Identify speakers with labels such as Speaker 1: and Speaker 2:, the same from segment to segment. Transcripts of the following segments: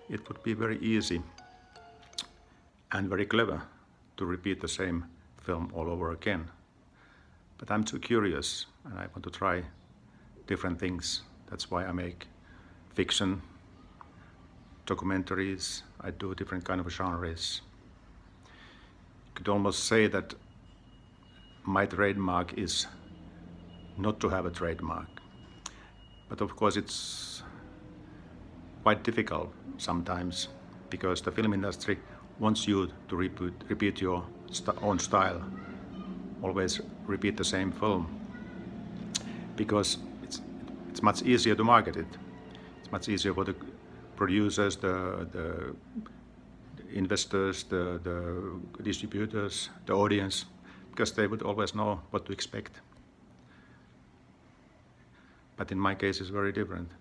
Speaker 1: it would be very easy and very clever to repeat the same film all over again. But I'm too curious and I want to try different things. That's why I make fiction, documentaries, I do different kind of genres. You could almost say that my trademark is not to have a trademark. But of course it's quite difficult sometimes because the film industry wants you to repeat your own style, always repeat the same film, because it's much easier to market it. It's much easier for the producers, the investors, the distributors, the audience, because they would always know what to expect. But in my case, it's very different.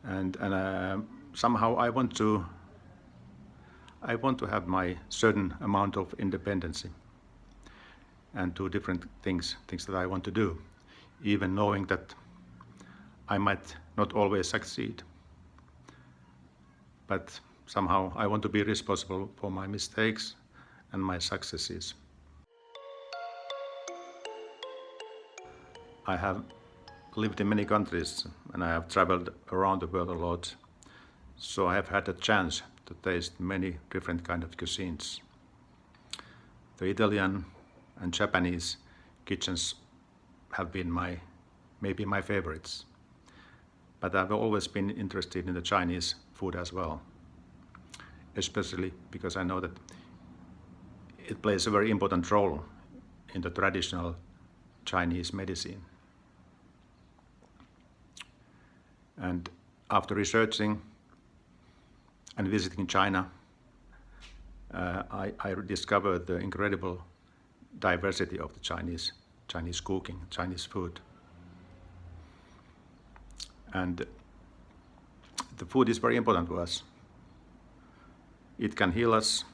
Speaker 1: And somehow I want to have my certain amount of independence and do different things that I want to do, even knowing that I might not always succeed. But somehow I want to be responsible for my mistakes and my successes. I have lived in many countries and I have traveled around the world a lot, so I have had a chance to taste many different kind of cuisines. The Italian and Japanese kitchens have been maybe my favorites, but I've always been interested in the Chinese food as well, especially because I know that it plays a very important role in the traditional Chinese medicine. And after researching and visiting China, I discovered the incredible diversity of the Chinese cooking, Chinese food. And the food is very important to us. It can heal us,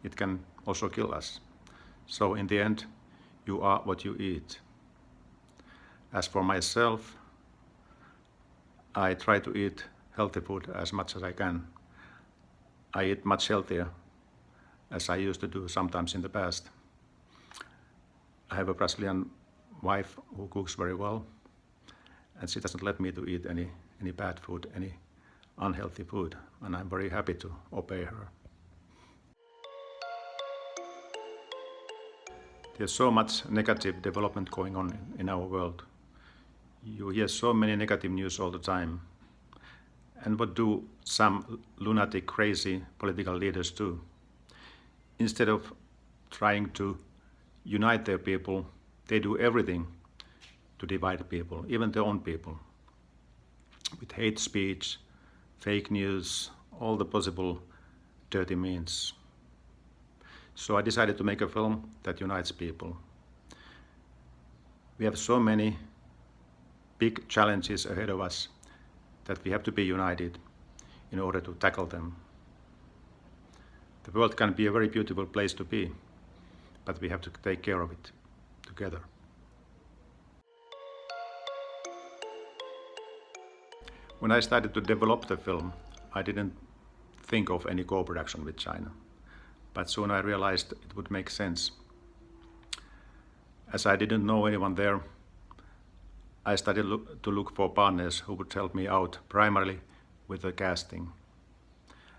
Speaker 1: it can also kill us. So in the end, you are what you eat. As for myself, I try to eat healthy food as much as I can. I eat much healthier as I used to do sometimes in the past. I have a Brazilian wife who cooks very well, and she doesn't let me to eat any bad food, any unhealthy food, and I'm very happy to obey her. There's so much negative development going on in our world. You hear so many negative news all the time. And what do some lunatic, crazy political leaders do? Instead of trying to unite their people, they do everything to divide people, even their own people, with hate speech, fake news, all the possible dirty means. So I decided to make a film that unites people. We have so many big challenges ahead of us that we have to be united in order to tackle them. The world can be a very beautiful place to be, but we have to take care of it together. When I started to develop the film, I didn't think of any co-production with China, but soon I realized it would make sense. As I didn't know anyone there, I started to look for partners who would help me out, primarily with the casting.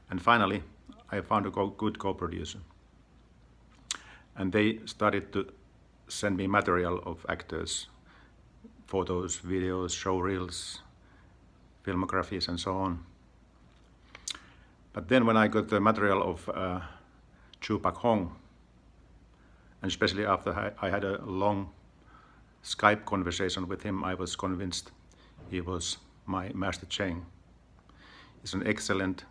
Speaker 1: And finally, I found a good co-producer. And they started to send me material of actors, photos, videos, show reels, filmographies, and so on. But then when I got the material of Chu Pak Hong, and especially after I had a long Skype conversation with him, I was convinced he was my Master Cheng. He's an excellent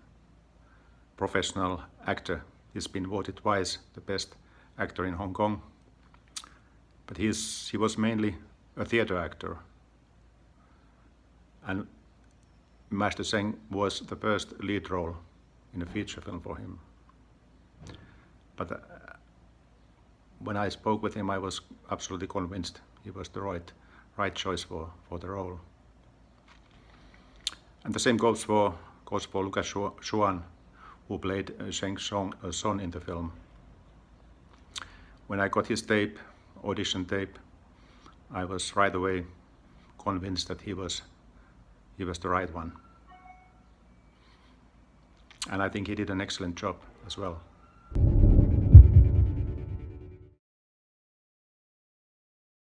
Speaker 1: professional actor. He's been voted twice the best actor in Hong Kong. But he was mainly a theater actor. And Master Cheng was the first lead role in a feature film for him. But when I spoke with him, I was absolutely convinced he was the right choice for the role. And the same goes for goes for Lucas Xuan, who played Cheng's son in the film. When I got his audition tape, I was right away convinced that he was the right one. And I think he did an excellent job as well.